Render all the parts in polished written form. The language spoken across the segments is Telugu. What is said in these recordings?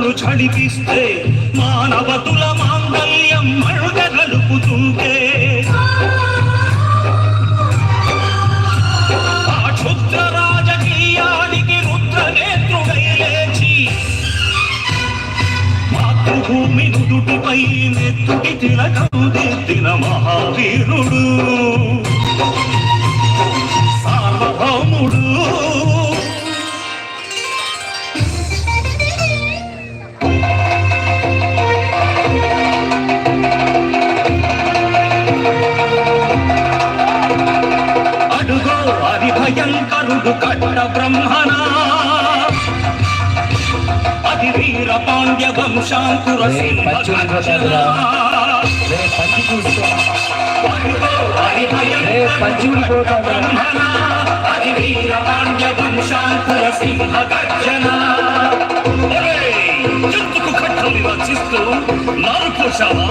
మనసులు చడిపిస్తే మానవతుల మాంగళ్యం మరుగలుపుతుంటే ఆ క్షుద్ర రాజకీయానికి రుద్రనేత్రుడై లేచి మాతృభూమి నుదుటిపై నెత్తుటి తిలకం దిద్దిన మహావీరుడు సార్వభౌముడు. అడుగో హరిభయంకరుడు కట్ట బ్రహ్మణ అతి వీర పాండ్య వంశాంకుర సింహ గర్జన ఎందుకు కట్టలు రచిస్తూ నారు కోసావా,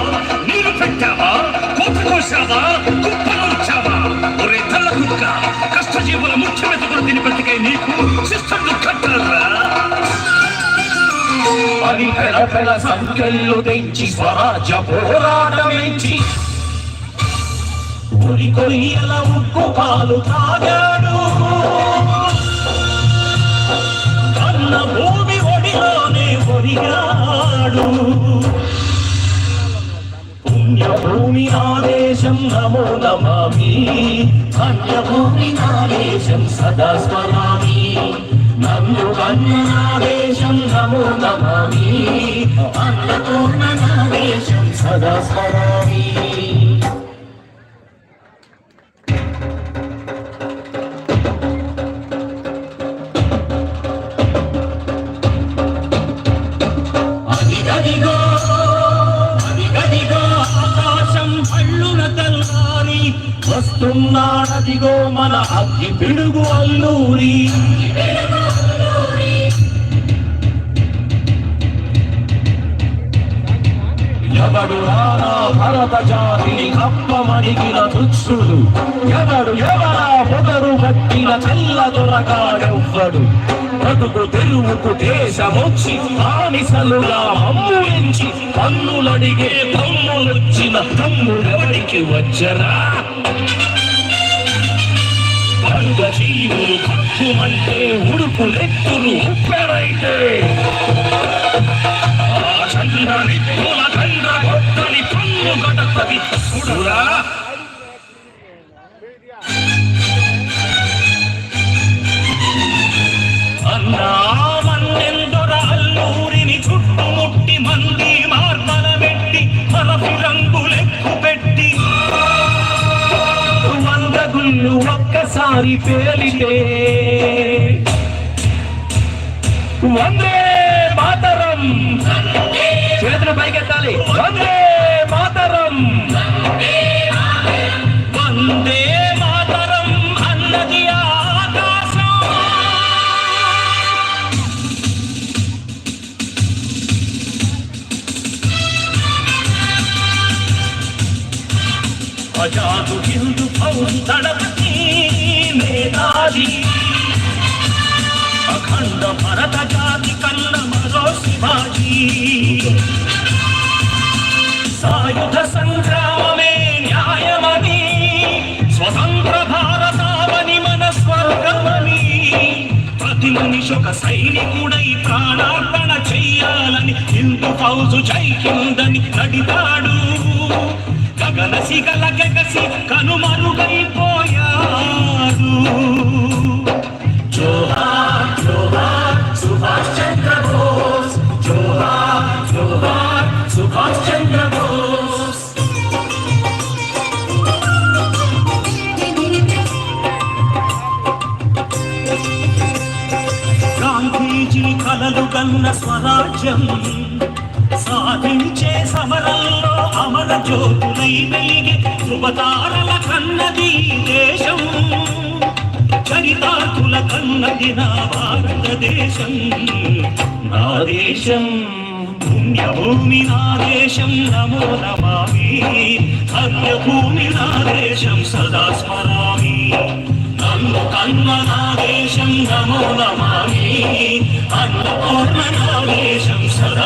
నీరు పెట్టావా, కోత కోసావా, కుప్పలు వచ్చావా? ఒరే తల్ల కుక్క, కష్టజీవుల ముఖ్య మెతుకులు తిని బ్రతికే నీకు శిస్తులు కట్టలరా? అని పెల సంఖ్యలు తెంచి స్వరాజ్య పోరాటమించి ఉరి కొయ్యల ఉక్కు పాలు తాగాడు. కన్న భూమి ఒడిలోనే ఒరిగాడు. పుణ్యభూమి నా దేశం నమో నమామి, ధన్యభూమి నా దేశం సదా స్మరామి. నన్ను కన్న నా దేశం నమో నమామి, అన్నపూర్ణ నా దేశం సదా స్మరామి. ఆకాశం హళ్ళున తెల్లారి వస్తున్నాడదిగో మన అగ్గి పిడుగు అల్లూరి. ఎవడు రానా భరత జాతిని కప్పమడిగిన తుచ్చుడు, ఎవడు ఎవరా పొగరు పట్టిన తెల్ల దొరగాడెవ్వడు. బ్రతుకు తెరువుకు దేశమొచ్చి బానిసలుగా మమ్మురించి పన్నులడిగే తమ్ములొచ్చిన తమ్ముడెవడికి వచ్చరా? బంధ జీవులు కక్కుమంటే ఉడుపులెత్తులు ఉప్పెరైతే చంద్రని పూల గండ్ర గొట్టని పన్ను గడపది చూడురా. అన్నా మన్నెందొర అల్లూరిని చుట్టుముట్టి మంది మార్మల పెట్టి పలఫి రంగులెక్కు పెట్టి 100 గుళ్ళు ఒక్కసారి పేలితే వందే మాతరం చేతులు పైకెత్తాలి. వందే మాతరం, వందే మాతరం అన్నది ఆకాశం. ఆజాదు హిందూ ఫౌజ్ దళపతి మేధావి, అఖండ భరత జాతి కన్న మరో శివాజీ. సాయుధ సంగ్రామమే న్యాయమని, స్వతంత్ర భారతావని మన స్వర్గమని, ప్రతి మనిషొక సైనికుడై ప్రాణార్పణ చెయ్యాలని హిందూ ఫౌజు జై హిందని నడితాడు. గగన సిగల గగసి కనుమరుగైపోయాడు. జోహార్ జోహార్ సుభాష్ చంద్ర బోస్, జోహార్ జోహార్ సుభాష్ చంద్ర బోస్. గాంధీజీ కలలు కన్న స్వరాజ్యం సాధించే సమరంలో అమర జ్యోతులై వెలిగే ధృవతారల కన్నది దేశం. చరితార్థుల కన్నది నా భారతదేశం, నా దేశం. పుణ్యభూమి నా దేశం నమో నమామి, ధన్యభూమి నా దేశం సదా స్మరామి. నన్ను కన్న నా దేశం నమో నమామి, అన్నపూర్ణ నా దేశం సదా